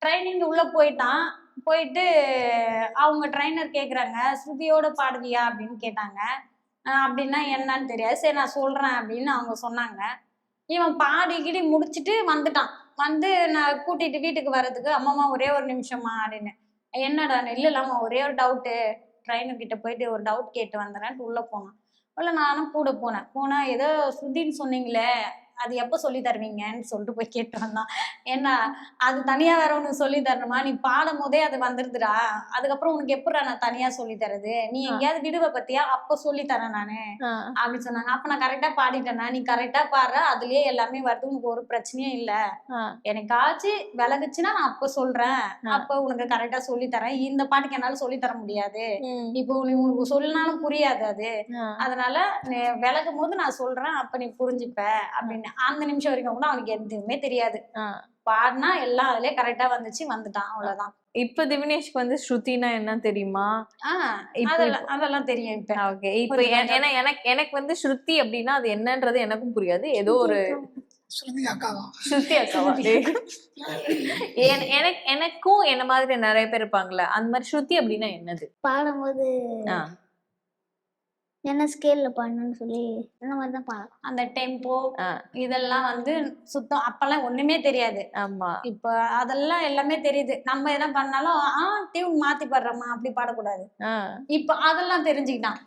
Training உள்ள போயிட்டான். போயிட்டு அவங்க ட்ரைனர் கேக்குறாங்க, "ஸ்ருதியோட பாடுவியா?" அப்படின்னு கேட்டாங்க. அப்படின்னா என்னன்னு தெரியாது. சரி நான் சொல்றேன் அப்படின்னு அவங்க சொன்னாங்க. இவன் பாடி கீடி முடிச்சுட்டு வந்துட்டான். வந்து நான் கூட்டிட்டு வீட்டுக்கு வர்றதுக்கு, "அம்மம்மா ஒரே ஒரு நிமிஷம்மா" அப்படின்னு. "என்னடான்னு?" "இல்ல இல்லம்மா ஒரே ஒரு டவுட்டு. ட்ரைனர் கிட்ட போயிட்டு ஒரு டவுட் கேட்டு வந்துடுறேன்ட்டு" உள்ள போனான். உள்ள நானும் கூட போனேன். போனா ஏதோ ஸ்ருதின்னு சொன்னீங்களே, அது எப்ப சொல்லி தருவீங்கன்னு சொல்லிட்டு போய் கேட்டு வந்தான். ஏன்னா, அது தனியா வேற ஒண்ணு சொல்லி தரணுமா? நீ பாடும்போதே அது வந்துருதுடா. அதுக்கப்புறம் உனக்கு எப்புட்றா நான் தனியா சொல்லி தர்றது? நீ ஆ, எங்கேயாவது விடுவ பாத்தியா? அப்ப சொல்லி தரேன் நானு. ஆ, அப்படின்னு சொன்னாங்க. அப்ப நான் கரெக்ட்டா பாடிட்டேன்னா, நீ கரெக்ட்டா பாடுற. அதுலயே எல்லாமே வருது. உனக்கு ஒரு பிரச்சனையும் இல்ல. ஆ, என்னைக்காச்சும் விலகுச்சுன்னா நான் அப்ப சொல்றேன். ஆ. அப்ப உனக்கு கரெக்ட்டா சொல்லி தரேன். இந்த பாட்டுக்கு என்னால சொல்லி தர முடியாது. ம். இப்போ நீ உனக்கு சொன்னாலும் புரியாது அது. ஆ, அதனால நீ விலகும்போது நான் சொல்றேன். அப்ப நீ புரிஞ்சுப்ப ஆ, அப்படின்னு. அந்த நிமிஷம் வரைக்கும் கூட அவனுக்கு எதுவுமே தெரியாது. ஆ. பாடுனா எல்லாம் அதிலயே கரெக்ட்டா வந்துச்சு. வந்துட்டான். அ. அவ்வளோதான். இப்ப திவினேஷ்க்கு வந்து ஸ்ருதினா என்ன தெரியுமா? ஆ இப்போ இப்போ அதெல்லாம் அதெல்லாம் தெரியும் இப்ப. ஓகே. இப்ப கொஞ்சம் கொஞ்சம். ஏன்னா எனக்கு எனக்கு வந்து ஸ்ருதி அப்டின்னா அது என்னன்றது எனக்கும் புரியாது. ஏதோ ஸ்ருதி ஒரு அக்கா ஸ்ருதி அக்காவா? ஸ்ருதி அக்காவா? எனக்கும் என்ன மாதிரி நெறைய பேர் இருப்பாங்கல்ல. அந்த மாரி ஸ்ருதி அப்டின்னா என்னது? பாடும்போது ஆ. என்ன ஸ்கேல்ல பாடணும்னு சொல்லி அந்த மாதிரி தான் பாடலாம். அந்த டெம்போ ஆ. இதெல்லாம் வந்து சுத்தம் அப்பல்லாம் ஒண்ணுமே தெரியாது. ஆமா. இப்ப அதெல்லாம் எல்லாமே தெரியுது. நம்ம எதா பண்ணாலும், டியூன் மாத்தி பாடுறோமா, அப்படி பாடக்கூடாது. ஆ. இப்ப அதெல்லாம் தெரிஞ்சுக்கிட்டான்.